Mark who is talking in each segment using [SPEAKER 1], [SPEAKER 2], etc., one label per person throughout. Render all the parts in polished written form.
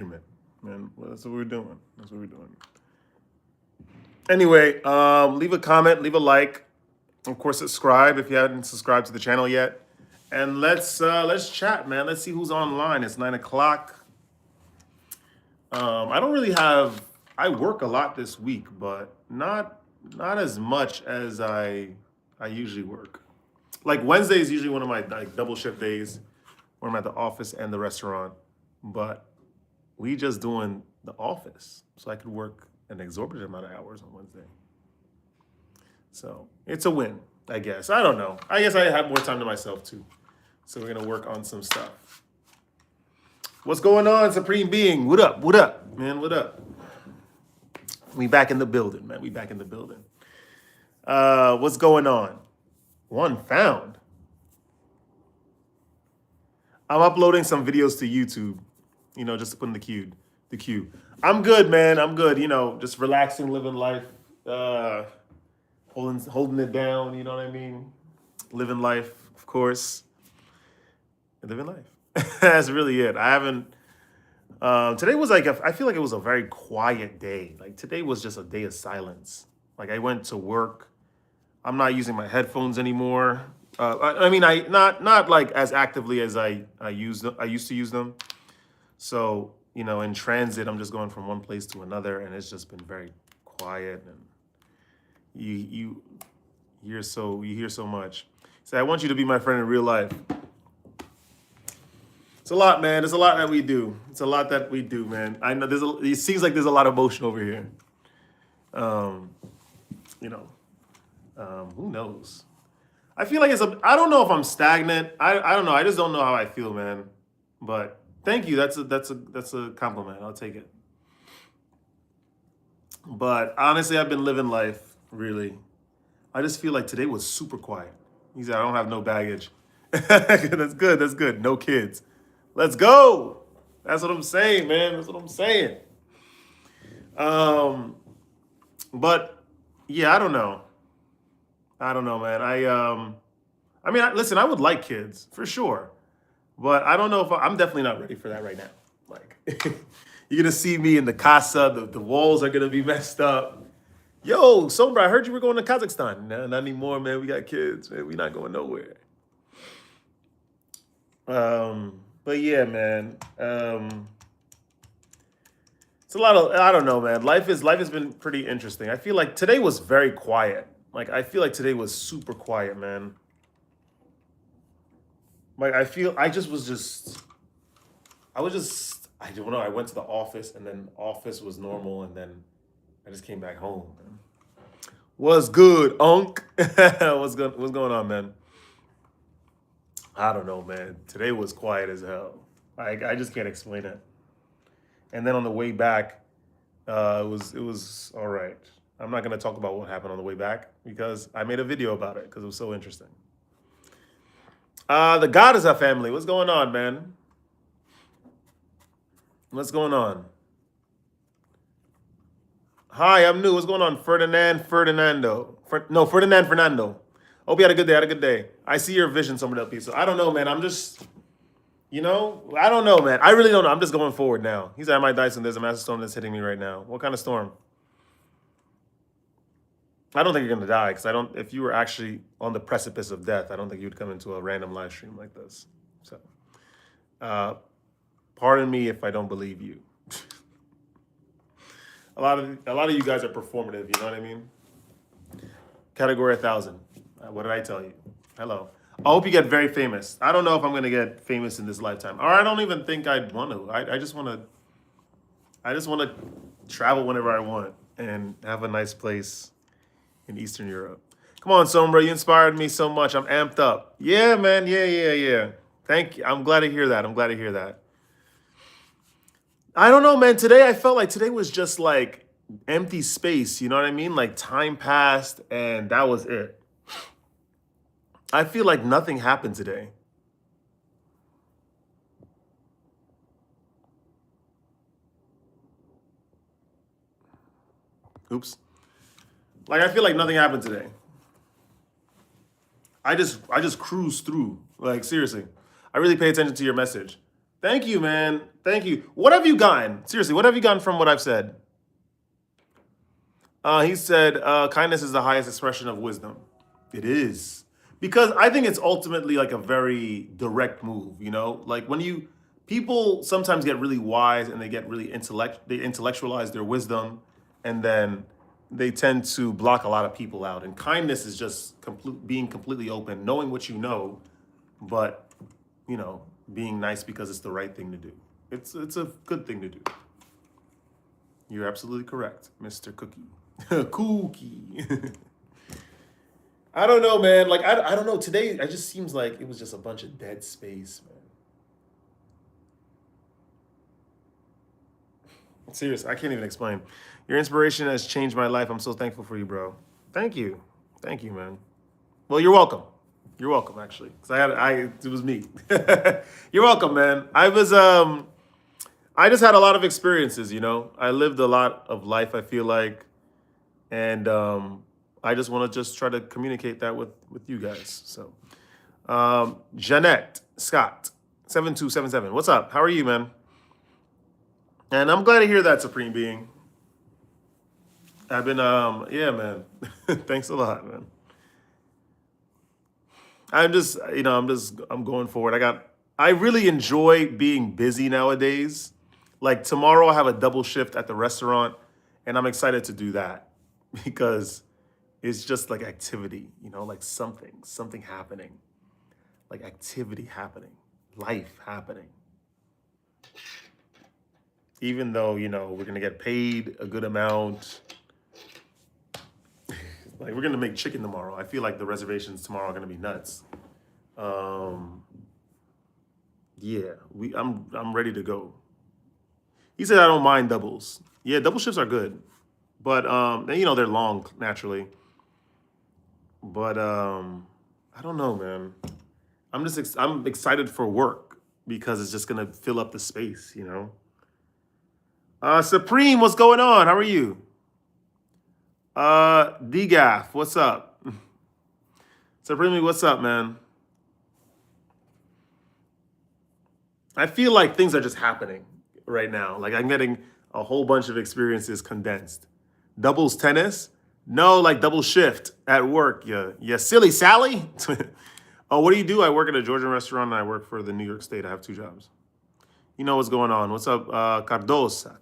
[SPEAKER 1] Man, well, that's what we're doing. That's what we're doing. Anyway, leave a comment, leave a like. Of course, subscribe if you haven't subscribed to the channel yet. And let's chat, man. Let's see who's online. It's 9 o'clock. I don't really have. I work a lot this week, but not as much as I usually work. Like Wednesday is usually one of my like double shift days where I'm at the office and the restaurant. But we just doing the office, so I could work an exorbitant amount of hours on Wednesday. So it's a win, I guess. I don't know. I guess I have more time to myself too. So we're gonna work on some stuff. What's going on, Supreme Being? What up? What up, man? What up? We back in the building, man. We back in the building. What's going on? One found. I'm uploading some videos to YouTube, just to put in the queue. I'm good, man. I'm good. Just relaxing, living life, holding it down. You know what I mean? Living life, of course. Living life. That's really it. I haven't. Today was I feel like it was a very quiet day. Like today was just a day of silence. Like I went to work. I'm not using my headphones anymore. I not like as actively as I used to use them. So in transit, I'm just going from one place to another, and it's just been very quiet. And you hear so much. Say, I want you to be my friend in real life. It's a lot, man. There's a lot that we do. It's a lot that we do, man. I know it seems like there's a lot of motion over here. Um, who knows? I feel like I don't know if I'm stagnant. I don't know. I just don't know how I feel, man. But thank you. That's a compliment. I'll take it. But honestly, I've been living life, really. I just feel like today was super quiet. He said, I don't have no baggage. That's good. That's good. No kids. Let's go. That's what I'm saying, man. That's what I'm saying. But yeah, I don't know. I don't know, man. Listen, I would like kids for sure, but I don't know if I'm definitely not ready for that right now. Like, you're gonna see me in the casa. The walls are gonna be messed up. Yo, Sombra, I heard you were going to Kazakhstan. No, not anymore, man. We got kids, man. We're not going nowhere. But yeah, man. It's a lot of I don't know, man. Life has been pretty interesting. I feel like today was very quiet. Like I feel like today was super quiet, man. Like I don't know. I went to the office and then office was normal and then I just came back home. Man. What's good, Unc? What's going on, man? I don't know, man. Today was quiet as hell. I just can't explain it. And then on the way back, it was all right. I'm not gonna talk about what happened on the way back because I made a video about it because it was so interesting. The God is our family. What's going on, man? What's going on? Hi, I'm new. What's going on, Ferdinando? Ferdinand Fernando. Hope you had a good day. Had a good day. I see your vision, some of that piece. So I don't know, man. I'm just, I don't know, man. I really don't know. I'm just going forward now. He's at my Dyson. There's a massive storm that's hitting me right now. What kind of storm? I don't think you're gonna die because I don't. If you were actually on the precipice of death, I don't think you would come into a random live stream like this. So, uh, pardon me if I don't believe you. a lot of you guys are performative. You know what I mean? Category 1,000. What did I tell you? Hello. I hope you get very famous. I don't know if I'm gonna get famous in this lifetime, or I don't even think I'd want to. I just want to. I just want to travel whenever I want and have a nice place in Eastern Europe. Come on, Sombra, you inspired me so much. I'm amped up. Yeah, man. Yeah. Thank you. I'm glad to hear that. I don't know, man. Today I felt like today was just like empty space. You know what I mean? Like time passed and that was it. I feel like nothing happened today. Oops. Like I feel like nothing happened today. I just cruise through. Like seriously, I really pay attention to your message. Thank you, man. Thank you. What have you gotten? Seriously, what have you gotten from what I've said? He said, kindness is the highest expression of wisdom. It is. Because I think it's ultimately like a very direct move, you know? Like when you, people sometimes get really wise and they get really they intellectualize their wisdom and then they tend to block a lot of people out. And kindness is just being completely open, knowing what you know, but, you know, being nice because it's the right thing to do. It's a good thing to do. You're absolutely correct, Mr. Cookie. Cookie. I don't know, man. Like I don't know. Today, it just seems like it was just a bunch of dead space, man. Serious. I can't even explain. Your inspiration has changed my life. I'm so thankful for you, bro. Thank you. Thank you, man. Well, you're welcome. You're welcome, actually. Cause it was me. You're welcome, man. I just had a lot of experiences, you know. I lived a lot of life, I feel like. And I just want to just try to communicate that with you guys. So, Jeanette Scott 7277. What's up? How are you, man? And I'm glad to hear that, Supreme Being. I've been yeah, man. Thanks a lot, man. I'm going forward. I really enjoy being busy nowadays. Like tomorrow I have a double shift at the restaurant and I'm excited to do that because it's just like activity, you know, like something happening, like activity happening, life happening. Even though, you know, we're gonna get paid a good amount. Like we're gonna make chicken tomorrow. I feel like the reservations tomorrow are gonna be nuts. Yeah, I'm ready to go. He said I don't mind doubles. Yeah, double shifts are good, but you know they're long naturally. But I don't know, man. I'm excited for work because it's just gonna fill up the space, you know. Supreme, what's going on? How are you? DGAF, what's up? Supreme, what's up, man? I feel like things are just happening right now. Like I'm getting a whole bunch of experiences condensed. Doubles tennis? No, like double shift at work. Yeah, silly Sally. Oh, what do you do? I work at a Georgian restaurant and I work for the New York State. I have 2 jobs. You know what's going on. What's up, Cardosa.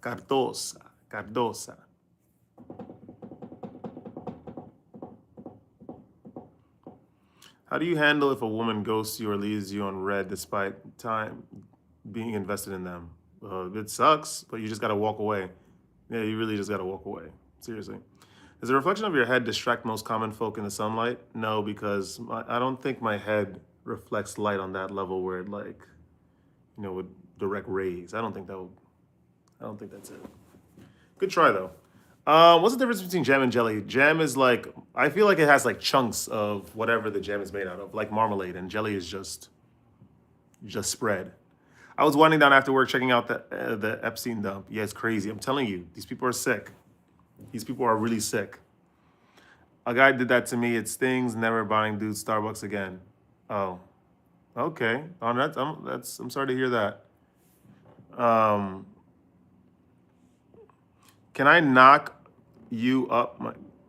[SPEAKER 1] How do you handle if a woman ghosts you or leaves you on red despite time being invested in them? It sucks, but you just gotta walk away. Yeah, you really just gotta walk away. Seriously. Does the reflection of your head distract most common folk in the sunlight? No, because I don't think my head reflects light on that level where it like, you know, would direct rays. I don't think that's it. Good try though. What's the difference between jam and jelly? Jam is like, I feel like it has like chunks of whatever the jam is made out of, like marmalade, and jelly is just spread. I was winding down after work checking out the Epstein dump. Yeah, it's crazy. I'm telling you, these people are sick. These people are really sick. A guy did that to me. It stings. Never buying dude Starbucks again. Oh, okay. I'm sorry to hear that. Can I knock you up?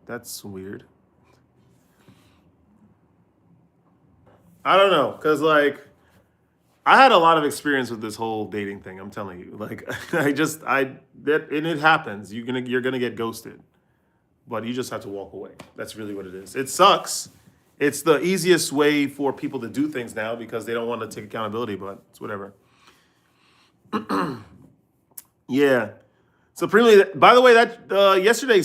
[SPEAKER 1] That's weird. I don't know, cause like I had a lot of experience with this whole dating thing. I'm telling you, like and it happens. You're gonna get ghosted, but you just have to walk away. That's really what it is. It sucks. It's the easiest way for people to do things now because they don't want to take accountability, but it's whatever. Yeah. Supremely. By the way, that yesterday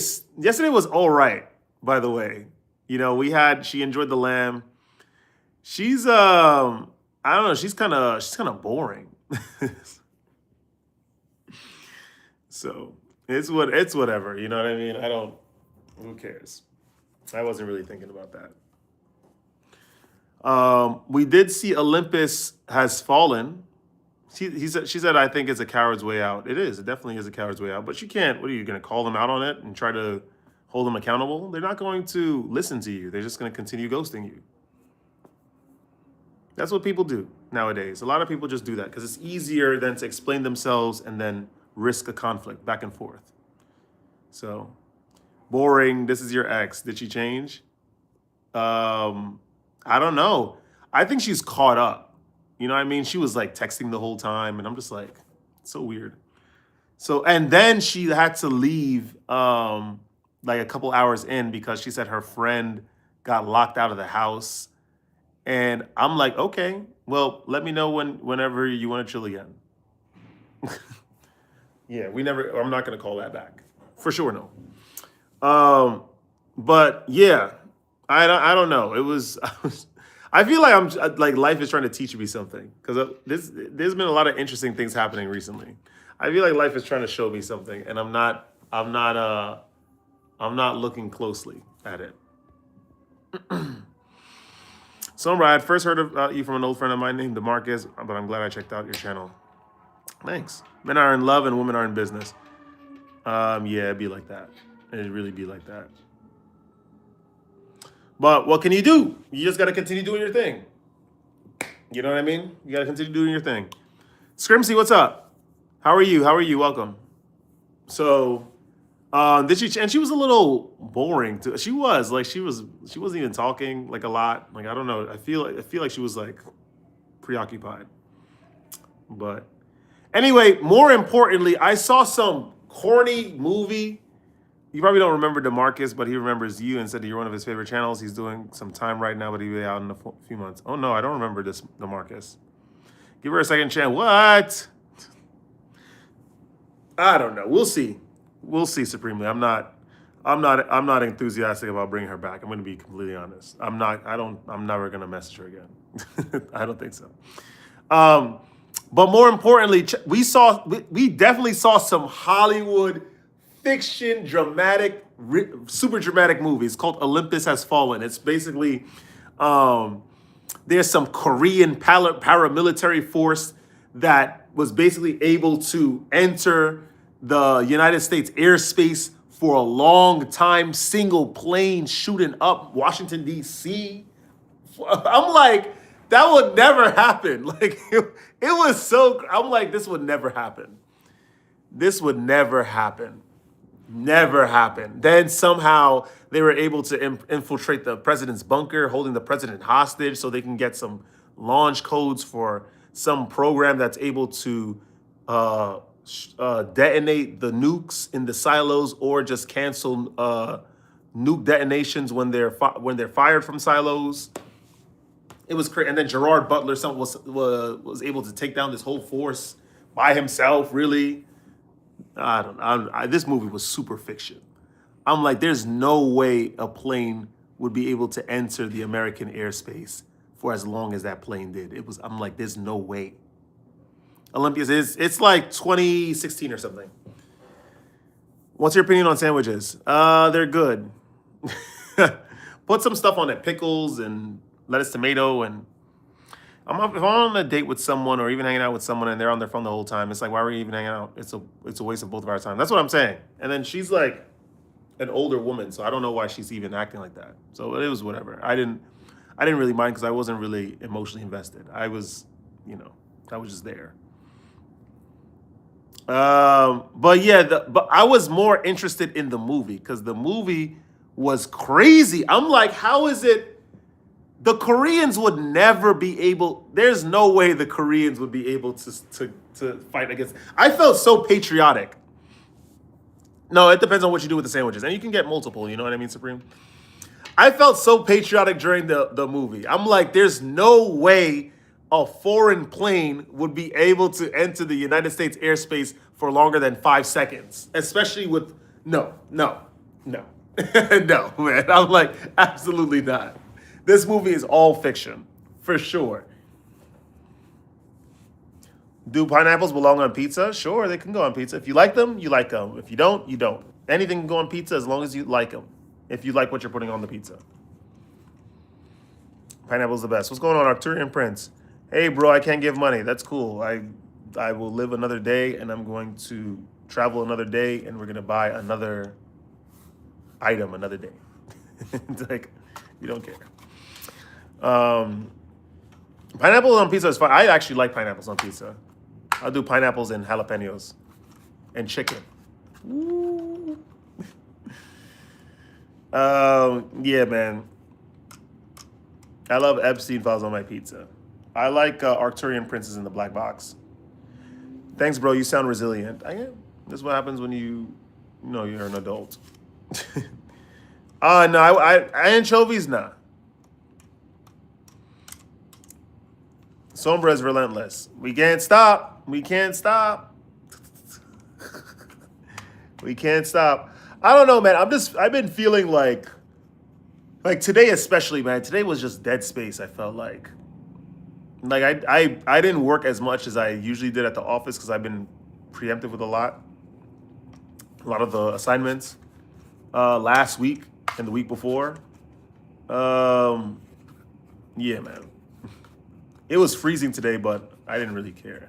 [SPEAKER 1] was all right. By the way, you know she enjoyed the lamb. She's I don't know. She's kind of boring. So it's whatever. You know what I mean? Who cares? I wasn't really thinking about that. We did see Olympus has fallen. She said, I think it's a coward's way out. It is. It definitely is a coward's way out. But you can't. What are you going to call them out on it and try to hold them accountable? They're not going to listen to you. They're just going to continue ghosting you. That's what people do. nowadays. A lot of people just do that because it's easier than to explain themselves and then risk a conflict back and forth. So, boring. This is your ex. Did she change? I don't know. I think she's caught up. You know what I mean? She was like texting the whole time, and I'm just like, so weird. So, and then she had to leave like a couple hours in because she said her friend got locked out of the house. And I'm like, okay, well, let me know whenever you want to chill again. Yeah, I'm not gonna call that back. For sure, no. But yeah, I don't know. I feel like like life is trying to teach me something because there's been a lot of interesting things happening recently. I feel like life is trying to show me something, and I'm not looking closely at it. So, Brad, first heard of you from an old friend of mine named DeMarcus, but I'm glad I checked out your channel. Thanks. Men are in love and women are in business. Yeah, it'd be like that. It'd really be like that. But what can you do? You just got to continue doing your thing. You know what I mean? You got to continue doing your thing. Scrimsy, what's up? How are you? How are you? Welcome. So, she was a little boring too. She wasn't even talking like a lot. Like I don't know. I feel like she was like preoccupied. But anyway, more importantly, I saw some corny movie. You probably don't remember DeMarcus, but he remembers you and said that you're one of his favorite channels. He's doing some time right now, but he'll be out in a few months. Oh no, I don't remember this DeMarcus. Give her a second chance. What? I don't know. We'll see. We'll see, Supremely. I'm not enthusiastic about bringing her back. I'm going to be completely honest. I'm never going to message her again. I don't think so. But more importantly, we definitely saw some Hollywood fiction, super dramatic movies called Olympus Has Fallen. It's basically, there's some Korean paramilitary force that was basically able to enter the United States airspace for a long time, single plane shooting up Washington, D.C. I'm like, that would never happen. Like, it was so, I'm like, this would never happen. This would never happen. Never happen. Then somehow they were able to infiltrate the president's bunker, holding the president hostage so they can get some launch codes for some program that's able to detonate the nukes in the silos or just cancel nuke detonations when they're fired from silos. It was crazy. And then Gerard Butler was able to take down this whole force by himself. Really, this movie was super fiction. I'm like, there's no way a plane would be able to enter the American airspace for as long as that plane did. I'm like, there's no way. Olympus it's like 2016 or something. What's your opinion on sandwiches? They're good. Put some stuff on it, pickles and lettuce, tomato, and if I'm on a date with someone or even hanging out with someone and they're on their phone the whole time, it's like, why are we even hanging out? It's a waste of both of our time. That's what I'm saying. And then she's like an older woman, so I don't know why she's even acting like that. So it was whatever. I didn't really mind because I wasn't really emotionally invested. I was just there. But yeah, but I was more interested in the movie because the movie was crazy. I'm like, how is it? The Koreans would never be able. There's no way the Koreans would be able to fight against. I felt so patriotic. No, it depends on what you do with the sandwiches, and you can get multiple. You know what I mean, Supreme? I felt so patriotic during the movie. I'm like, there's no way a foreign plane would be able to enter the United States airspace for longer than 5 seconds, especially with no, no, man. I'm like, absolutely not. This movie is all fiction, for sure. Do pineapples belong on pizza? Sure, they can go on pizza. If you like them, you like them. If you don't, you don't. Anything can go on pizza as long as you like them. If you like what you're putting on the pizza. Pineapple's the best. What's going on, Arcturian Prince? Hey, bro, I can't give money. That's cool. I will live another day, and I'm going to travel another day, and we're going to buy another item another day. It's like, you don't care. Pineapple on pizza is fine. I actually like pineapples on pizza. I'll do pineapples and jalapenos and chicken. Ooh. Yeah, man. I love Epstein files on my pizza. I like Arcturian Princes in the black box. Thanks, bro. You sound resilient. I am. This is what happens when you know you're an adult. No, I anchovies, nah. Sombra is relentless. We can't stop. We can't stop. We can't stop. I don't know, man. I've been feeling like today especially, man. Today was just dead space, I felt like. Like I didn't work as much as I usually did at the office because I've been preemptive with a lot of the assignments last week and the week before. Yeah, man. It was freezing today, but I didn't really care.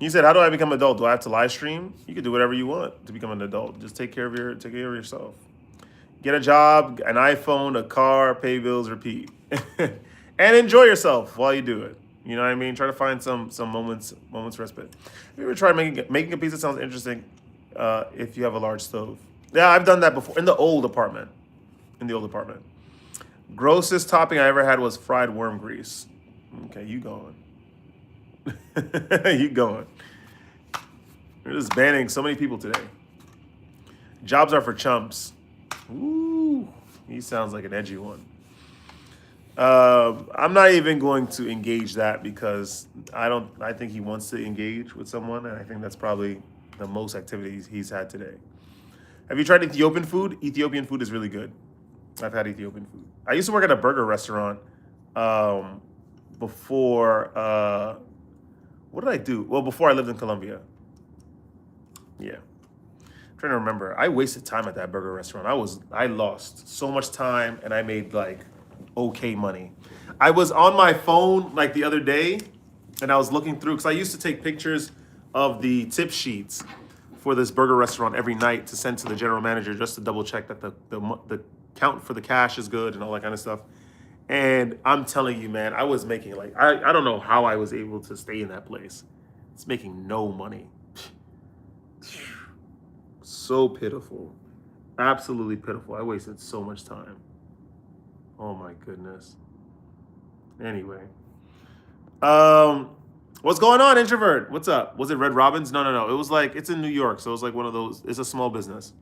[SPEAKER 1] You said, "How do I become an adult? Do I have to live stream?" You can do whatever you want to become an adult. Just take care of yourself. Get a job, an iPhone, a car, pay bills, repeat, and enjoy yourself while you do it. You know what I mean? Try to find some moments respite. Have you ever tried making a pizza? Sounds interesting. If you have a large stove, yeah, I've done that before in the old apartment. Grossest topping I ever had was fried worm grease. Okay, you going. You going. They're just banning so many people today. Jobs are for chumps. Ooh, he sounds like an edgy one. I'm not even going to engage that because I think he wants to engage with someone, and I think that's probably the most activities he's had today. Have you tried Ethiopian food? Ethiopian food is really good. I've had Ethiopian food. I used to work at a burger restaurant before. What did I do? Well, before I lived in Colombia. Yeah. I'm trying to remember. I wasted time at that burger restaurant. I lost so much time and I made like okay money. I was on my phone like the other day and I was looking through because I used to take pictures of the tip sheets for this burger restaurant every night to send to the general manager just to double check that the count for the cash is good and all that kind of stuff. And I'm telling you, man, I was making like, I don't know how I was able to stay in that place. It's making no money. So pitiful. Absolutely pitiful. I wasted so much time. Oh my goodness. Anyway. What's going on, introvert? What's up? Was it Red Robin's? No. It was like, it's in New York. So it was like one of those, it's a small business.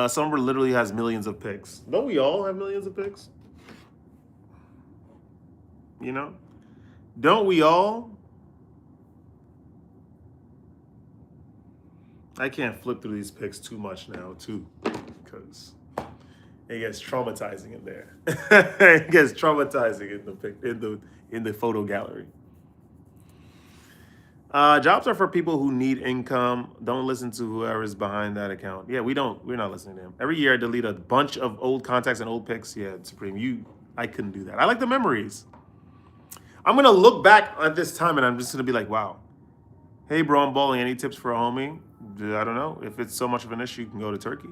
[SPEAKER 1] Summer literally has millions of pics. Don't we all have millions of pics? You know? Don't we all? I can't flip through these pics too much now, too, because it gets traumatizing in there. It gets traumatizing in the photo gallery. Jobs are for people who need income. Don't listen to whoever's behind that account. Yeah, we're not listening to him. Every year I delete a bunch of old contacts and old pics. Yeah, Supreme, I couldn't do that. I like the memories. I'm gonna look back at this time and I'm just gonna be like, wow. Hey bro, I'm balling. Any tips for a homie? I don't know. If it's so much of an issue, you can go to Turkey.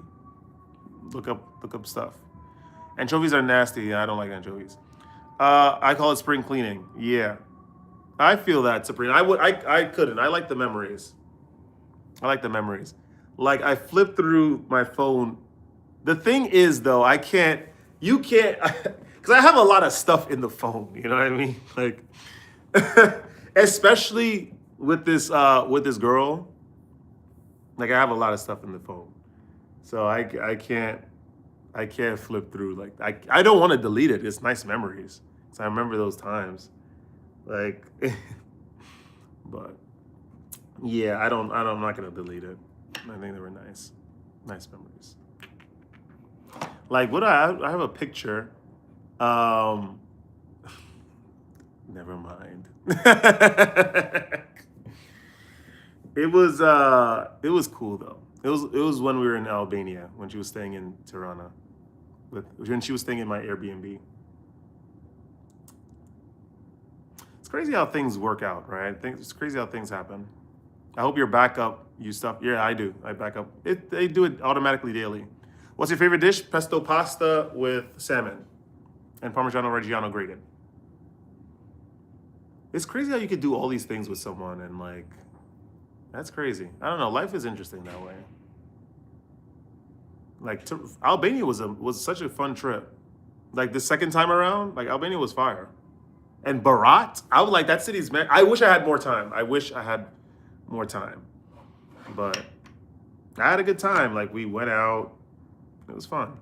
[SPEAKER 1] Look up stuff. Anchovies are nasty. Yeah, I don't like anchovies. I call it spring cleaning. Yeah. I feel that, Supreme. I couldn't. I like the memories. Like I flip through my phone. The thing is though, you can't because I have a lot of stuff in the phone, you know what I mean? Like especially with this girl. Like I have a lot of stuff in the phone. So I can't flip through like I don't want to delete it. It's nice memories. So I remember those times. Like, but yeah, I'm not gonna delete it. I think they were nice memories. Like, I have a picture. Never mind. It was cool though. It was when we were in Albania when she was staying in Tirana, when she was staying in my Airbnb. It's crazy how things work out, right? It's crazy how things happen. I hope your backup, you stuff. Yeah, I do. I back up. They do it automatically daily. What's your favorite dish? Pesto pasta with salmon. and Parmigiano Reggiano grated. It's crazy how you could do all these things with someone and like, that's crazy. I don't know. Life is interesting that way. Like Albania was such a fun trip. Like the second time around, like Albania was fire. And Barat, I would like that city's man. I wish I had more time. I wish I had more time. But I had a good time. Like we went out. It was fun.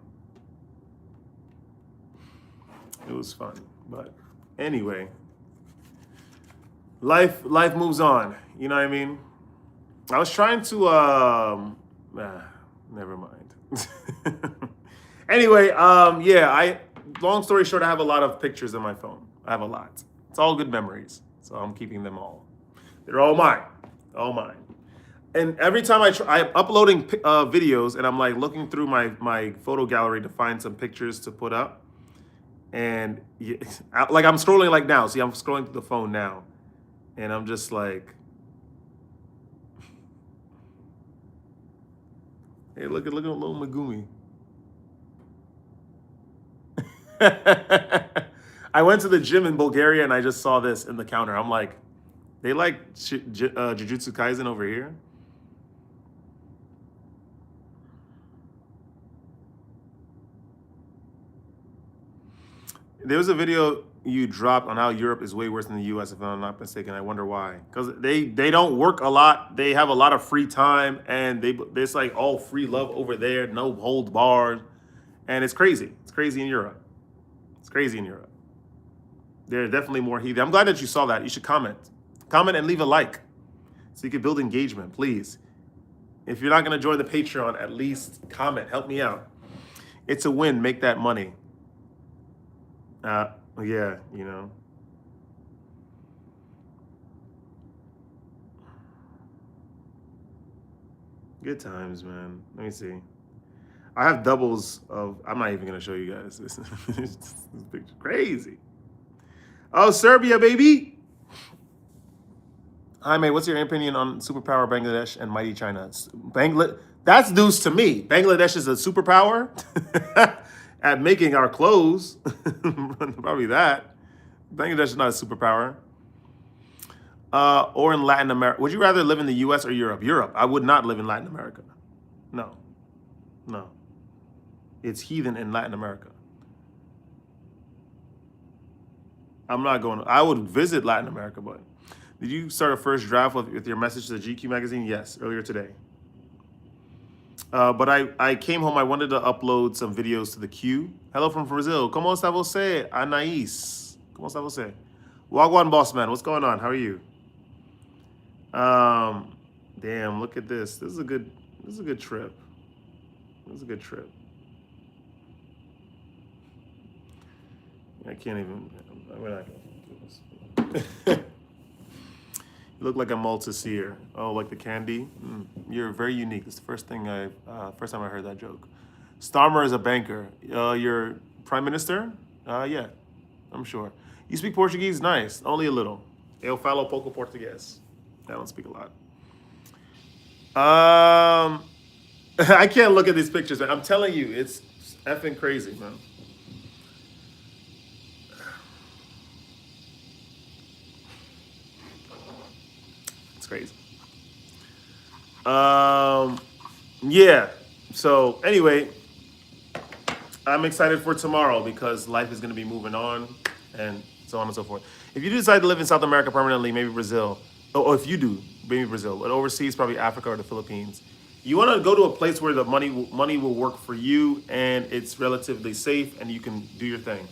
[SPEAKER 1] It was fun. But anyway, life moves on. You know what I mean? I was trying to never mind. Anyway, yeah, long story short, I have a lot of pictures in my phone. I have a lot. It's all good memories. So I'm keeping them all. They're all mine. All mine. And every time I'm uploading videos and I'm like looking through my photo gallery to find some pictures to put up. And like I'm scrolling like now. See, I'm scrolling through the phone now. And I'm just like, hey, look at little Megumi. I went to the gym in Bulgaria and I just saw this in the counter. I'm like, they like Jujutsu Kaisen over here? There was a video you dropped on how Europe is way worse than the US, if I'm not mistaken. I wonder why. Because they don't work a lot. They have a lot of free time, and there's like all free love over there, no hold bars, and it's crazy. It's crazy in Europe. It's crazy in Europe. They're definitely more heathen. I'm glad that you saw that. You should comment and leave a like, so you can build engagement, please. If you're not gonna join the Patreon, at least comment. Help me out. It's a win. Make that money. Yeah, you know. Good times, man. Let me see. I have doubles of. I'm not even gonna show you guys this. This picture, crazy. Oh, Serbia, baby. Hi, mate. What's your opinion on superpower Bangladesh and mighty China? That's news to me. Bangladesh is a superpower at making our clothes. Probably that. Bangladesh is not a superpower. Or in Latin America. Would you rather live in the US or Europe? Europe. I would not live in Latin America. No. No. It's heathen in Latin America. I'm not going to. I would visit Latin America, but did you start a first draft with your message to the GQ magazine? Yes, earlier today. But I came home. I wanted to upload some videos to the queue. Hello from Brazil. Como está você, Anaís? Como está você? Wagwan boss man. What's going on? How are you? Damn. Look at this. This is a good trip. This is a good trip. I can't even. We're not gonna do this. You look like a Malteser. Oh, like the candy? You're very unique. It's the first time I heard that joke. Starmer is a banker. Your prime minister? Yeah, I'm sure. You speak Portuguese? Nice. Only a little. Eu falo pouco português. I don't speak a lot. I can't look at these pictures, man. I'm telling you, it's effing crazy, man. It's crazy. Yeah. So anyway, I'm excited for tomorrow because life is going to be moving on and so on and so forth. If you decide to live in South America permanently, maybe Brazil. Oh, if you do, maybe Brazil. But overseas, probably Africa or the Philippines. You want to go to a place where the money will work for you and it's relatively safe and you can do your thing.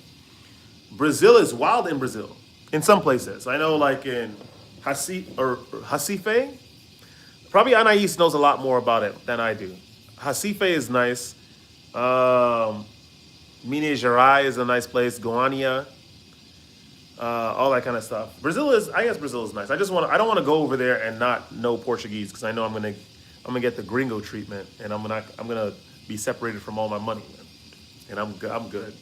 [SPEAKER 1] Brazil is wild in Brazil. In some places. I know like in Recife. Probably Anais knows a lot more about it than I do. Recife is nice. Minas Gerais is a nice place. Goiânia. All that kind of stuff. I guess Brazil is nice. I don't want to go over there and not know Portuguese because I know I'm gonna get the gringo treatment and I'm gonna be separated from all my money, man. And I'm good.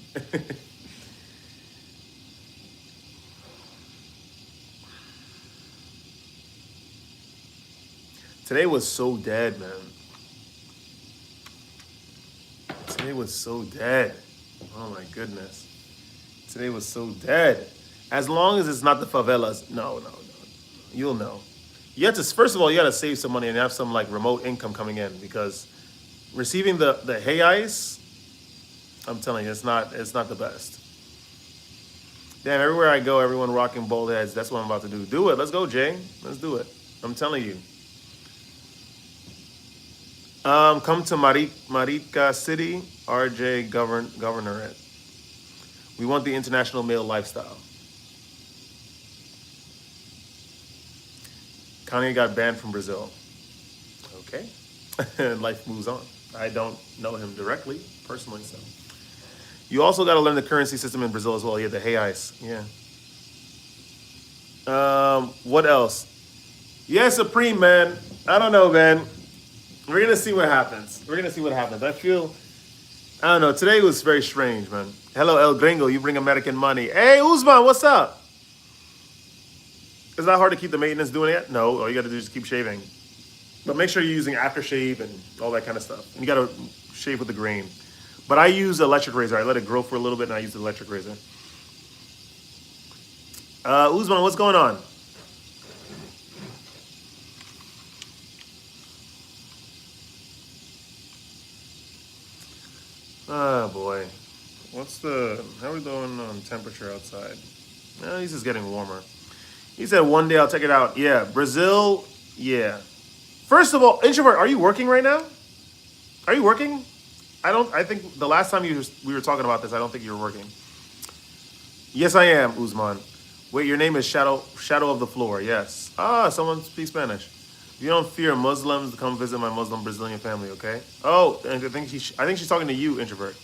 [SPEAKER 1] Today was so dead, man. Today was so dead. Oh my goodness. Today was so dead. As long as it's not the favelas. No. You'll know. You have to, first of all, you got to save some money and have some like remote income coming in because receiving the hay ice, I'm telling you, it's not the best. Damn, everywhere I go, everyone rocking bald heads. That's what I'm about to do. Do it. Let's go, Jay. Let's do it. I'm telling you. Come to Marica City, RJ Governorate. We want the international male lifestyle. Kanye got banned from Brazil. Okay. And life moves on. I don't know him directly, personally, so. You also got to learn the currency system in Brazil as well. Yeah, the hay ice. Yeah. What else? Yeah, Supreme, man. I don't know, man. We're going to see what happens. I don't know. Today was very strange, man. Hello, El Gringo. You bring American money. Hey, Usman, what's up? Is that hard to keep the maintenance doing it? No. All you got to do is keep shaving. But make sure you're using aftershave and all that kind of stuff. And you got to shave with the grain. But I use electric razor. I let it grow for a little bit and I use the electric razor. Usman, what's going on? Oh boy. How are we doing on temperature outside? This is getting warmer. He said one day I'll check it out. Yeah, Brazil, yeah. First of all, introvert, are you working right now? Are you working? I think the last time we were talking about this, I don't think you were working. Yes, I am, Usman. Wait, your name is Shadow of the Floor, yes. Someone speaks Spanish. You don't fear Muslims, come visit my Muslim Brazilian family, okay? Oh, I think she's talking to you, introvert.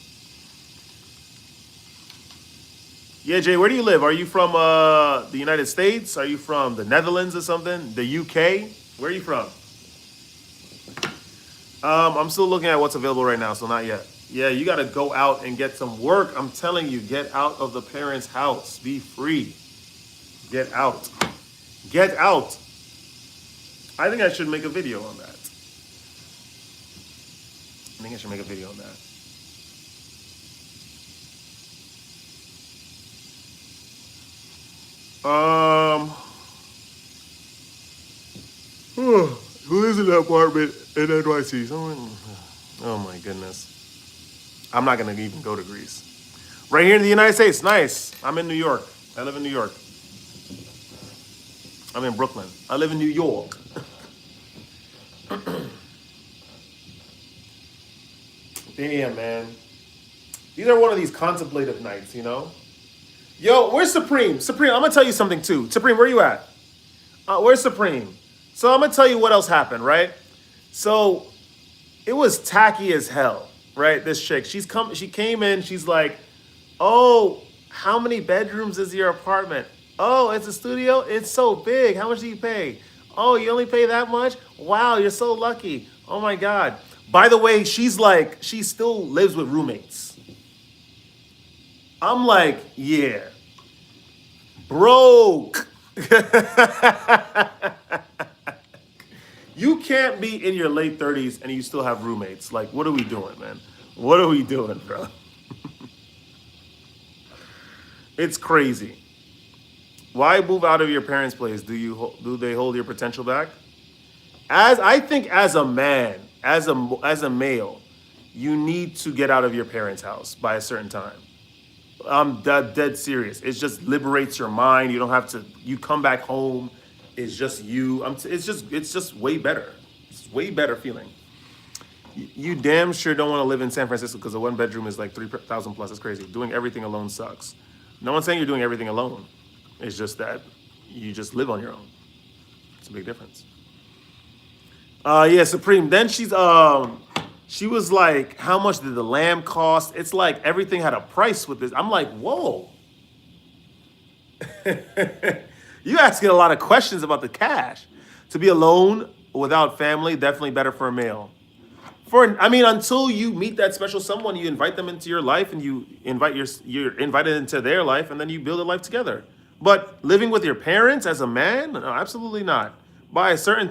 [SPEAKER 1] Yeah, Jay, where do you live? Are you from the United States? Are you from the Netherlands or something? The UK? Where are you from? I'm still looking at what's available right now, so not yet. Yeah, you got to go out and get some work. I'm telling you, get out of the parents' house. Be free. Get out. Get out. I think I should make a video on that. Who lives in an apartment in NYC? Oh my goodness. I'm not going to even go to Greece. Right here in the United States. Nice. I'm in New York. I live in New York. I'm in Brooklyn. I live in New York. Damn, man. These are one of these contemplative nights, you know? Yo, where's Supreme? Supreme, I'm going to tell you something too. Supreme, where you at? Where's Supreme? So I'm going to tell you what else happened, right? So it was tacky as hell, right? This chick, she came in, she's like, oh, how many bedrooms is your apartment? Oh, it's a studio? It's so big. How much do you pay? Oh, you only pay that much? Wow, you're so lucky. Oh my God. By the way, she still lives with roommates. I'm like, yeah. Broke. You can't be in your late 30s and you still have roommates. Like, what are we doing, man? What are we doing, bro? It's crazy. Why move out of your parents' place? Do they hold your potential back? I think as a man, as a male, you need to get out of your parents' house by a certain time. I'm dead serious. It just liberates your mind. You don't have to. You come back home. It's just you. It's just way better. It's way better feeling. You damn sure don't want to live in San Francisco because a one bedroom is like 3,000 plus. It's crazy. Doing everything alone sucks. No one's saying you're doing everything alone. It's just that you just live on your own. It's a big difference. Yeah, Supreme. Then she was like, how much did the lamb cost? It's like everything had a price with this. I'm like, whoa. You asking a lot of questions about the cash. To be alone without family, definitely better for a male. Until you meet that special someone, you invite them into your life and you're invited into their life and then you build a life together. But living with your parents as a man? No, absolutely not. By a certain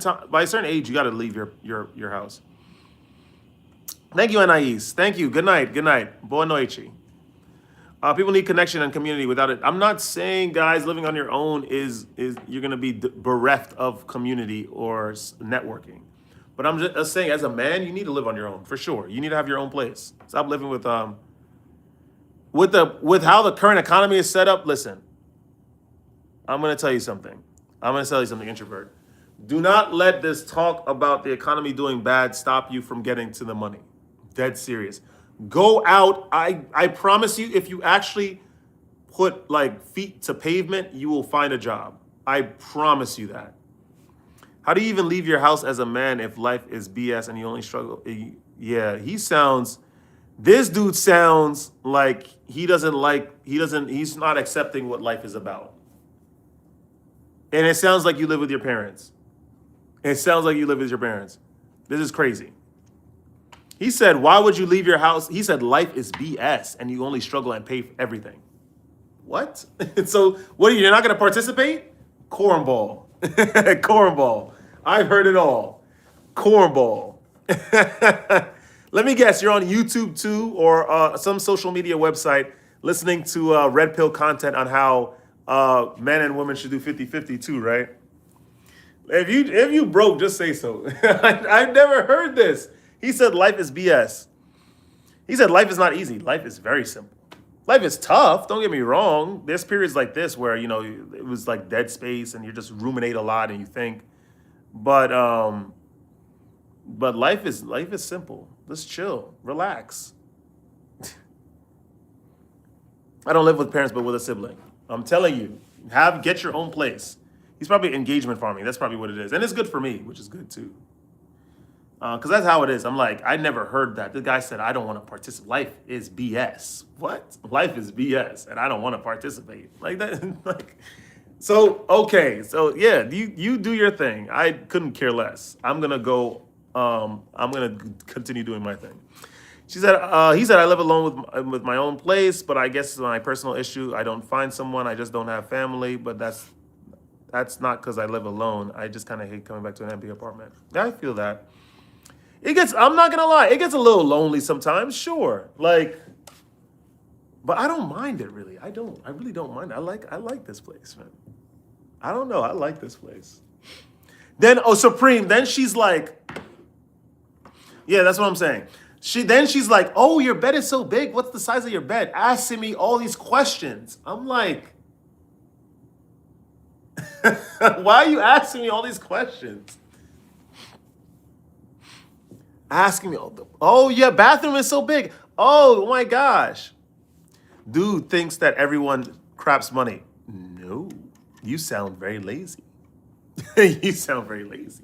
[SPEAKER 1] age, you got to leave your house. Thank you, Anais. Thank you. Good night. Boa noite. People need connection and community. Without it, I'm not saying, guys, living on your own is you're gonna be bereft of community or networking. But I'm just saying, as a man, you need to live on your own for sure. You need to have your own place. Stop living with how the current economy is set up. Listen, I'm gonna tell you something. I'm gonna tell you something, introvert. Do not let this talk about the economy doing bad stop you from getting to the money. Dead serious. Go out. I promise you, if you actually put like feet to pavement, you will find a job. I promise you that. How do you even leave your house as a man if life is BS and you only struggle? Yeah, this dude sounds like he's not accepting what life is about. And it sounds like you live with your parents. It sounds like you live with your parents. This is crazy. He said, why would you leave your house? He said, life is BS and you only struggle and pay for everything. What? So what are you, you're not going to participate? Cornball. Cornball. I've heard it all. Cornball. Let me guess, you're on YouTube too, or some social media website listening to red pill content on how men and women should do 50-50 too, right? If you broke, just say so. I've never heard this. He said life is BS. He said life is not easy. Life is very simple. Life is tough, don't get me wrong. There's periods like this where, it was like dead space and you just ruminate a lot and you think. But life is simple. Let's chill, relax. I don't live with parents, but with a sibling. I'm telling you, get your own place. He's probably engagement farming. That's probably what it is. And it's good for me, which is good too. Because that's how it is. I'm like, I never heard that. The guy said, I don't want to participate. Life is BS. What? Life is BS, and I don't want to participate. Like that. Okay. So yeah, you do your thing. I couldn't care less. I'm gonna go. I'm gonna continue doing my thing. He said, I live alone with my own place, but I guess it's my personal issue. I don't find someone. I just don't have family. But that's not because I live alone. I just kind of hate coming back to an empty apartment. I feel that. I'm not gonna lie, it gets a little lonely sometimes, sure. But I don't mind it really. I really don't mind it. I like this place, man. I don't know, I like this place. Then, Supreme, then she's like, yeah, that's what I'm saying. She's like, oh, your bed is so big. What's the size of your bed? Asking me all these questions. I'm like, why are you asking me all these questions? Asking me, oh, yeah, bathroom is so big. Oh my gosh. Dude thinks that everyone craps money. No, you sound very lazy. You sound very lazy.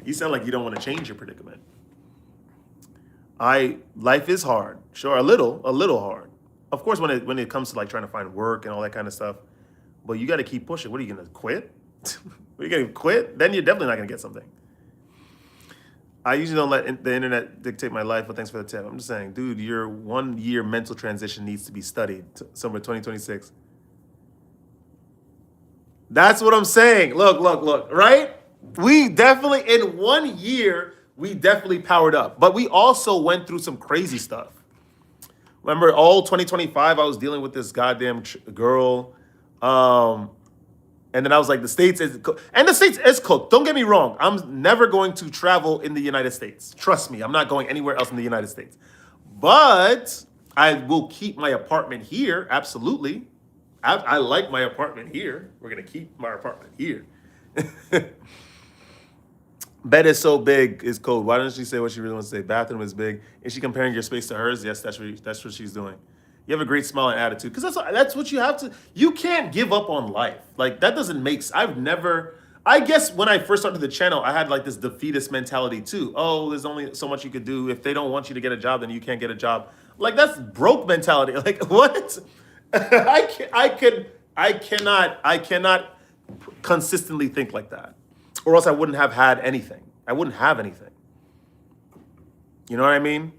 [SPEAKER 1] You sound like you don't want to change your predicament. Life is hard. Sure, a little hard. Of course, when it comes to like trying to find work and all that kind of stuff, but you got to keep pushing. What are you going to quit? Are you going to quit? Then you're definitely not going to get something. I usually don't let the internet dictate my life, but thanks for the tip. I'm just saying, dude, your 1 year mental transition needs to be studied. Summer 2026. That's what I'm saying. Look, right? We definitely, in 1 year, we definitely powered up. But we also went through some crazy stuff. Remember, all 2025, I was dealing with this goddamn girl. And then I was like, the States is cooked. Don't get me wrong. I'm never going to travel in the United States. Trust me, I'm not going anywhere else in the United States. But I will keep my apartment here, absolutely. I like my apartment here. We're going to keep my apartment here. Bed is so big, is cold. Why doesn't she say what she really wants to say? Bathroom is big. Is she comparing your space to hers? Yes, that's what she's doing. You have a great smile and attitude. Because that's what you have to. You can't give up on life. Like, that doesn't make sense. I guess when I first started the channel, I had like this defeatist mentality too. Oh, there's only so much you could do. If they don't want you to get a job, then you can't get a job. Like, that's broke mentality. Like, what? I cannot consistently think like that. Or else I wouldn't have had anything. I wouldn't have anything. You know what I mean?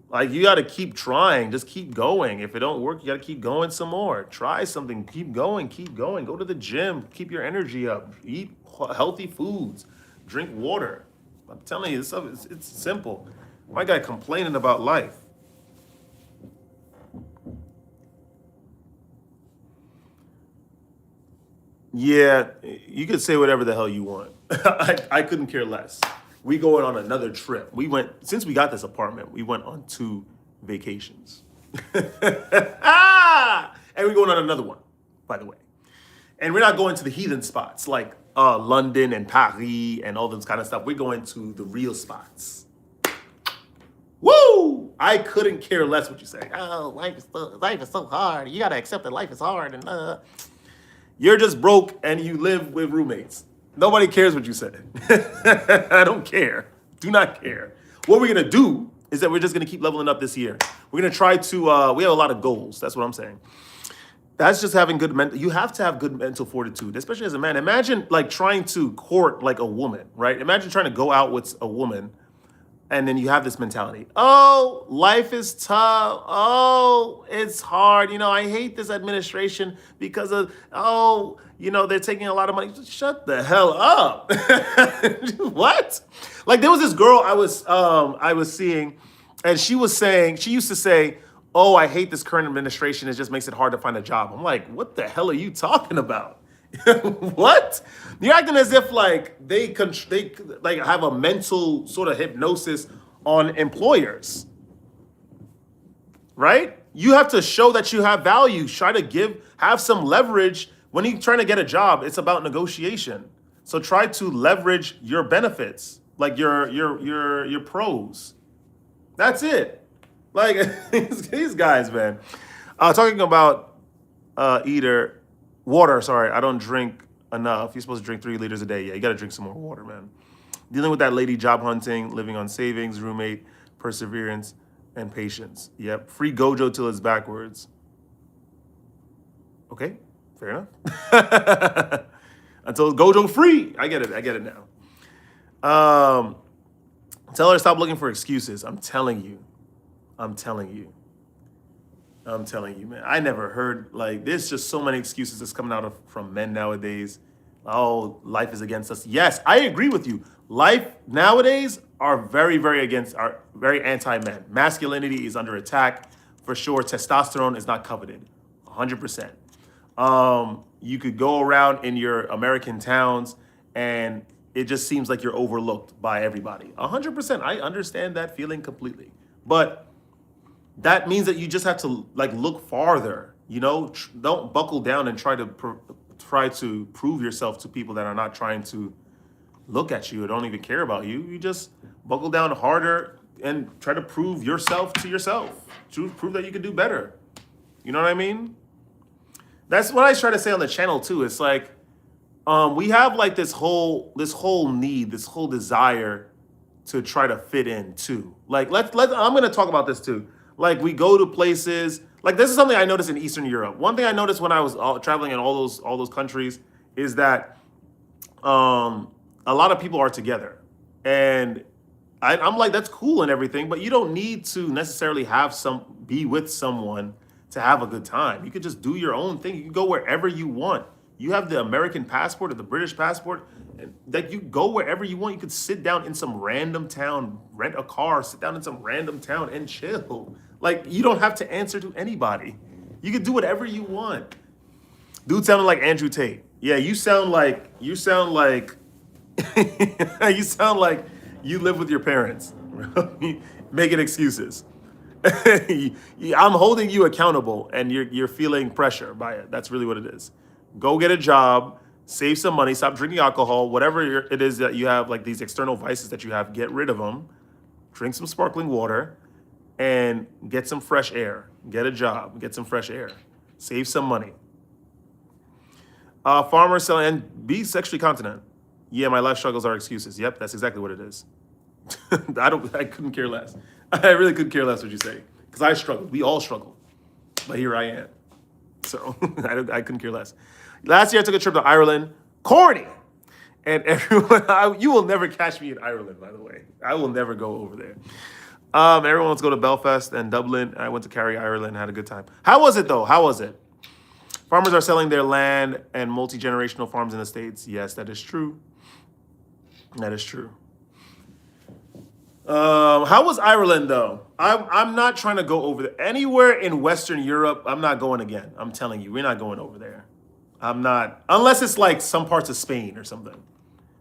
[SPEAKER 1] Like, you got to keep trying. Just keep going. If it don't work, you got to keep going some more. Try something. Keep going. Go to the gym. Keep your energy up. Eat healthy foods. Drink water. I'm telling you, this stuff, it's simple. My guy complaining about life. Yeah, you could say whatever the hell you want. I couldn't care less. We going on another trip. We went since we got this apartment. We went on 2 vacations, and we're going on another one, by the way. And we're not going to the heathen spots like London and Paris and all those kind of stuff. We're going to the real spots. Woo! I couldn't care less what you say. Oh, life is so hard. You gotta accept that life is hard, and you're just broke and you live with roommates. Nobody cares what you say. I don't care. Do not care. What we're gonna do is that we're just gonna keep leveling up this year. We're gonna try to. We have a lot of goals. That's what I'm saying. That's just having good mental. You have to have good mental fortitude, especially as a man. Imagine like trying to court like a woman, right? Imagine trying to go out with a woman and then you have this mentality. Oh, life is tough. Oh, it's hard. I hate this administration because of, they're taking a lot of money. Shut the hell up. What? Like there was this girl I was seeing, and she used to say, oh, I hate this current administration. It just makes it hard to find a job. I'm like, what the hell are you talking about? What? You're acting as if like they like have a mental sort of hypnosis on employers, right? You have to show that you have value. Try to have some leverage when you're trying to get a job. It's about negotiation. So try to leverage your benefits, like your pros. That's it. Like these guys, man. Talking about water. Sorry, I don't drink enough. You're supposed to drink 3 liters a day. Yeah, you got to drink some more water, man. Dealing with that lady, job hunting, living on savings, roommate, perseverance, and patience. Yep. Free Gojo till it's backwards. Okay, fair enough. Until it's Gojo free. I get it now. Tell her to stop looking for excuses. I'm telling you, man. I never heard like there's just so many excuses that's coming from men nowadays. Oh, life is against us. Yes, I agree with you. Life nowadays are are very anti-men. Masculinity is under attack for sure. Testosterone is not coveted, 100%. You could go around in your American towns and it just seems like you're overlooked by everybody. 100%. I understand that feeling completely, but that means that you just have to like look farther. Don't buckle down and try to prove yourself to people that are not trying to look at you or don't even care about you. You just buckle down harder and try to prove yourself to yourself. To prove that you can do better. You know what I mean? That's what I try to say on the channel too. It's like we have like this whole need, this whole desire to try to fit in too. Like I'm gonna talk about this too. Like we go to places, like this is something I noticed in Eastern Europe. One thing I noticed when I was traveling in all those countries is that a lot of people are together, and I'm like that's cool and everything, but you don't need to necessarily be with someone to have a good time. You could just do your own thing. You can go wherever you want. You have the American passport or the British passport, and like you go wherever you want. You could sit down in some random town, rent a car, sit down in some random town and chill. Like you don't have to answer to anybody. You could do whatever you want. Dude sounded like Andrew Tate. Yeah, you sound like you sound like you live with your parents, making excuses. I'm holding you accountable, and you're feeling pressure by it. That's really what it is. Go get a job, save some money, stop drinking alcohol, whatever it is that you have, like these external vices that you have, get rid of them. Drink some sparkling water, and get some fresh air. Get a job, get some fresh air, save some money. Farmers selling and be sexually continent. Yeah, my life struggles are excuses. Yep, that's exactly what it is. I couldn't care less. I really couldn't care less what you say. Because I struggled. We all struggle. But here I am. So I couldn't care less. Last year I took a trip to Ireland. Corny! And everyone, you will never catch me in Ireland, by the way. I will never go over there. Everyone wants to go to Belfast and Dublin. I went to Kerry, Ireland, had a good time. How was it though? How was it? Farmers are selling their land and multi-generational farms in the States. Yes, that is true. That is true. How was Ireland though? I'm not trying to go over there. Anywhere in Western Europe, I'm not going again. I'm telling you, we're not going over there. I'm not, unless it's like some parts of Spain or something,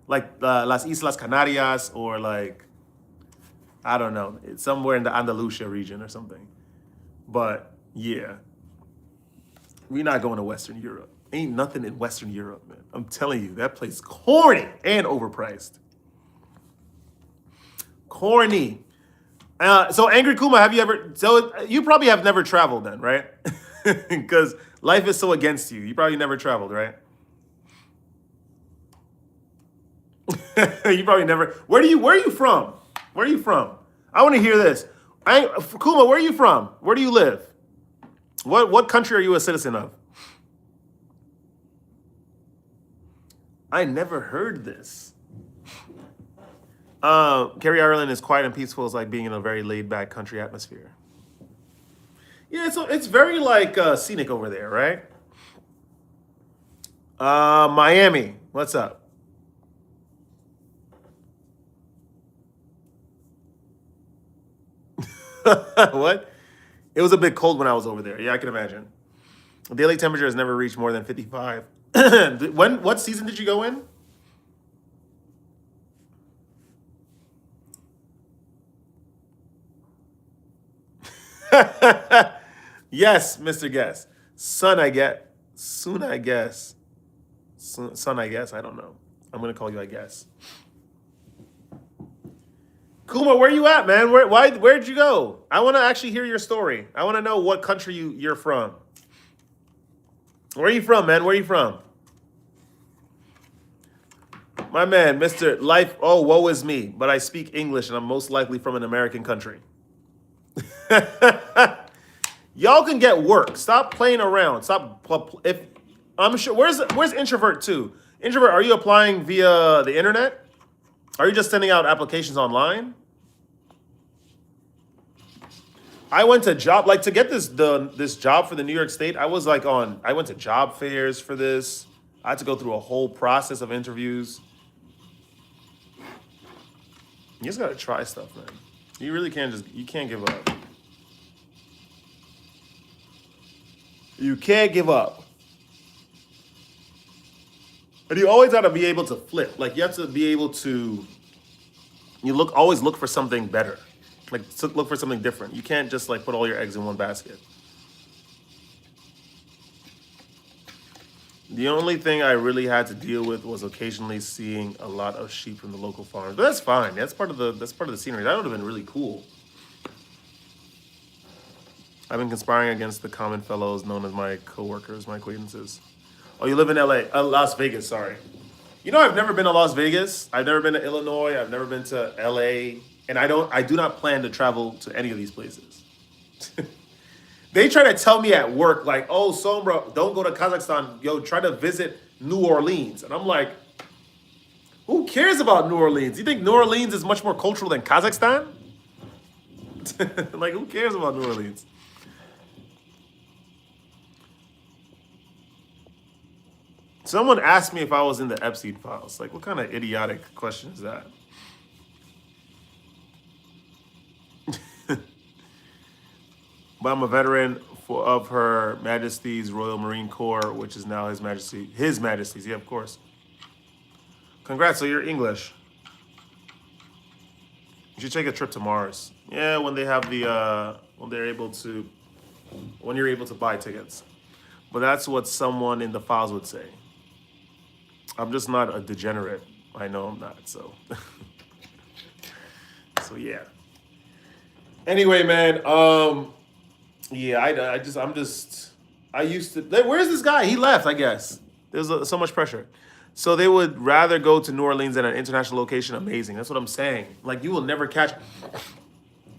[SPEAKER 1] like Las Islas Canarias or like I don't know, it's somewhere in the Andalusia region or something. But yeah, we're not going to Western Europe. Ain't nothing in Western Europe, man. I'm telling you, that place corny and overpriced. Corny. So Angry Kuma, have you ever? So you probably have never traveled then, right? Because life is so against you. You probably never traveled, right? You probably never. Where are you from? Where are you from? I want to hear this. Kuma, where are you from? Where do you live? What country are you a citizen of? I never heard this. Cary, Ireland is quiet and peaceful. It's like being in a very laid back country atmosphere. Yeah, it's very like scenic over there, right? Miami, what's up? What? It was a bit cold when I was over there. Yeah, I can imagine. Daily temperature has never reached more than 55. What season did you go in? Yes, Mr. Guess. Son, I get. Soon, I guess. Son, I guess. I don't know. I'm gonna call you, I guess. Kuma, where you at, man? Where'd you go? I want to actually hear your story. I want to know what country you're from. Where are you from, man? Where are you from? My man, Mr. Life. Oh, woe is me. But I speak English, and I'm most likely from an American country. Y'all can get work. Stop playing around. Stop. If I'm sure. Where's introvert too? Introvert, are you applying via the internet? Are you just sending out applications online? I went to job like to get this job for the New York State. I went to job fairs for this. I had to go through a whole process of interviews. You just gotta try stuff, man. You really you can't give up. You can't give up. And you always gotta be able to flip. Like you have to be able to always look for something better. Like look for something different. You can't just like put all your eggs in one basket. The only thing I really had to deal with was occasionally seeing a lot of sheep from the local farms. But that's fine. That's part of the scenery. That would have been really cool. I've been conspiring against the common fellows known as my coworkers, my acquaintances. Oh, you live in LA, Las Vegas, sorry. You know, I've never been to Las Vegas. I've never been to Illinois. I've never been to LA. And I do not plan to travel to any of these places. They try to tell me at work, like, oh, Sombra, don't go to Kazakhstan. Yo, try to visit New Orleans. And I'm like, who cares about New Orleans? You think New Orleans is much more cultural than Kazakhstan? Like, who cares about New Orleans? Someone asked me if I was in the Epstein files. Like, what kind of idiotic question is that? But I'm a veteran of Her Majesty's Royal Marine Corps, which is now His Majesty's. Yeah, of course. Congrats, so you're English. You should take a trip to Mars. Yeah, when they have when you're able to buy tickets. But that's what someone in the files would say. I'm just not a degenerate. I know I'm not, so. So yeah. Anyway, man, yeah, I used to. Where's this guy? He left, I guess. There's so much pressure. So they would rather go to New Orleans than an international location. Amazing. That's what I'm saying. Like you will never catch.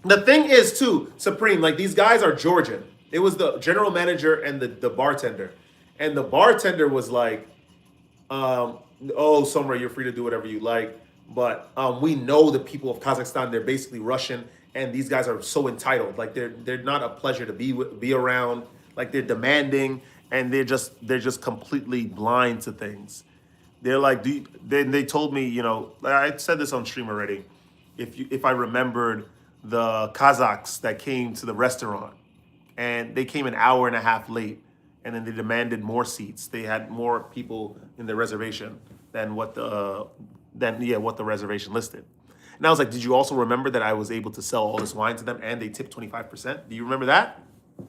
[SPEAKER 1] The thing is, too, Supreme. Like these guys are Georgian. It was the general manager and the bartender, and the bartender was like, "Oh, Somra, you're free to do whatever you like, but we know the people of Kazakhstan. They're basically Russian." And these guys are so entitled, like they're not a pleasure to be around. Like they're demanding, and they're just completely blind to things. They're like, they told me, you know, I said this on stream already. If I remembered the Kazakhs that came to the restaurant, and they came an hour and a half late, and then they demanded more seats. They had more people in the reservation than what the reservation listed. And I was like, did you also remember that I was able to sell all this wine to them and they tipped 25%? Do you remember that?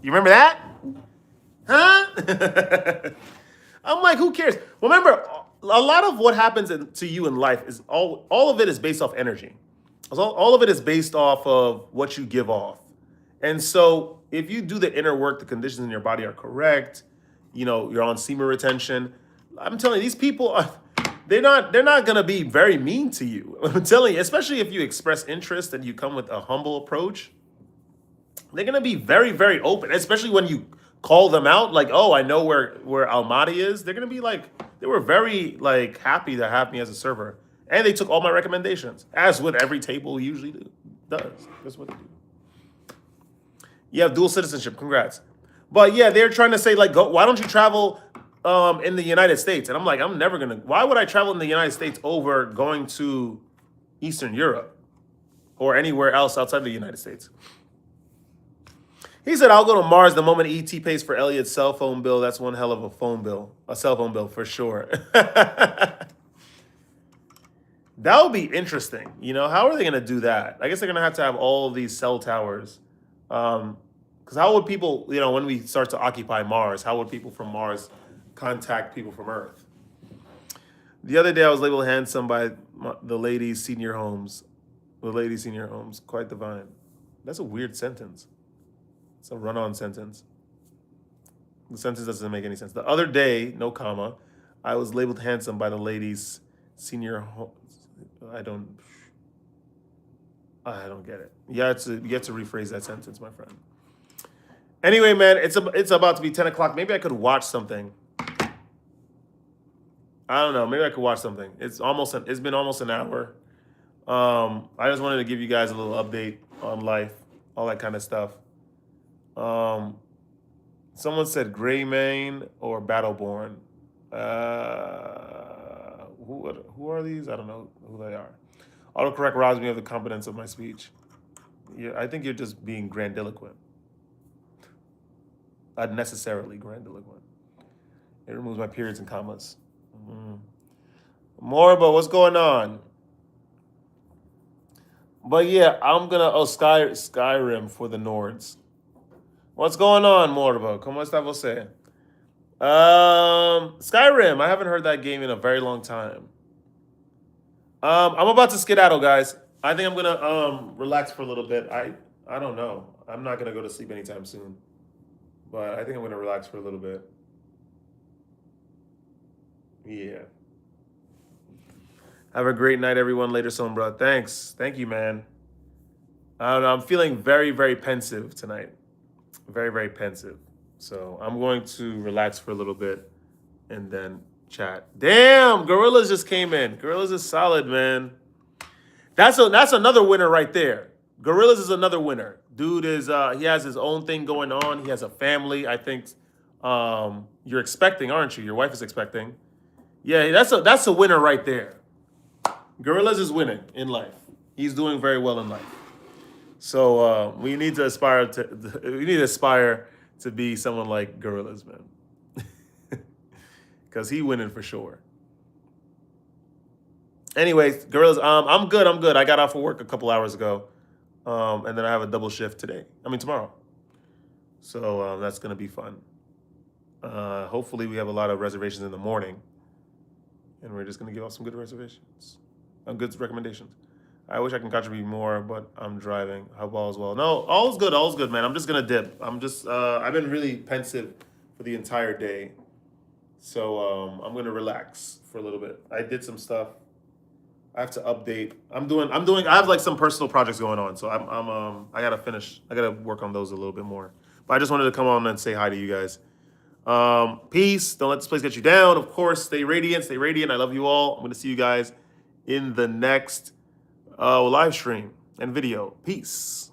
[SPEAKER 1] You remember that? Huh? I'm like, who cares? Remember, a lot of what happens to you in life is all of it is based off energy. All of it is based off of what you give off. And so if you do the inner work, the conditions in your body are correct, you're on semen retention. I'm telling you, these people are they're not gonna be very mean to you. I'm telling you, especially if you express interest and you come with a humble approach, they're gonna be very, very open, especially when you call them out, like, oh, I know where Almaty is. They're gonna be like, they were very like happy to have me as a server. And they took all my recommendations, as with every table usually does. That's what they do. You have dual citizenship, congrats. But yeah, they're trying to say like, why don't you travel in the United States? And I'm like, I'm never gonna. Why would I travel in the United States over going to Eastern Europe or anywhere else outside the United States? He said, I'll go to Mars the moment ET pays for Elliot's cell phone bill. That's one hell of a cell phone bill for sure. That would be interesting. How are they going to do that? I guess they're going to have all of these cell towers. Because how would people, when we start to occupy Mars, how would people from Mars contact people from Earth? The other day I was labeled handsome by the ladies' senior homes. The ladies' senior homes, quite divine. That's a weird sentence. It's a run-on sentence. The sentence doesn't make any sense. The other day, no comma, I was labeled handsome by the ladies' senior home. I don't get it. You have to rephrase that sentence, my friend. Anyway, man, it's about to be 10 o'clock. Maybe I could watch something. I don't know. Maybe I could watch something. It's been almost an hour. I just wanted to give you guys a little update on life, all that kind of stuff. Someone said Greymane or Battleborn. Who are these? I don't know who they are. Autocorrect robs me of the competence of my speech. Yeah, I think you're just being grandiloquent. Unnecessarily grandiloquent. It removes my periods and commas. Morba, what's going on? But yeah, I'm gonna Skyrim for the Nords. What's going on, Morba? ¿Cómo está você? Skyrim. I haven't heard that game in a very long time. I'm about to skedaddle, guys. I think I'm gonna relax for a little bit. I don't know. I'm not gonna go to sleep anytime soon, but I think I'm gonna relax for a little bit. Yeah. Have a great night, everyone. Later, Sombra. Thanks. Thank you, man. I don't know. I'm feeling very, very pensive tonight. Very, very pensive. So I'm going to relax for a little bit and then chat. Damn, Gorillas just came in. Gorillas is solid, man. That's another winner right there. Gorillas is another winner. Dude is he has his own thing going on. He has a family. I think you're expecting, aren't you? Your wife is expecting. Yeah, that's a winner right there. Gorillas is winning in life. He's doing very well in life. So we need to aspire to be someone like Gorillas, man. Because he winning for sure. Anyways, Gorillas, I'm good. I got off of work a couple hours ago. And then I have a double shift tomorrow. So that's going to be fun. Hopefully we have a lot of reservations in the morning. And we're just going to give out some good reservations. Good recommendations. I wish I can contribute more, but I'm driving. Hope all is well. No, all's good, man. I'm just going to dip. I've been really pensive for the entire day. So I'm going to relax for a little bit. I did some stuff. I have to update. I have like some personal projects going on. So I got to finish. I got to work on those a little bit more. But I just wanted to come on and say hi to you guys. Peace. Don't let this place get you down. Of course, stay radiant. Stay radiant. I love you all. I'm going to see you guys in the next live stream and video. Peace.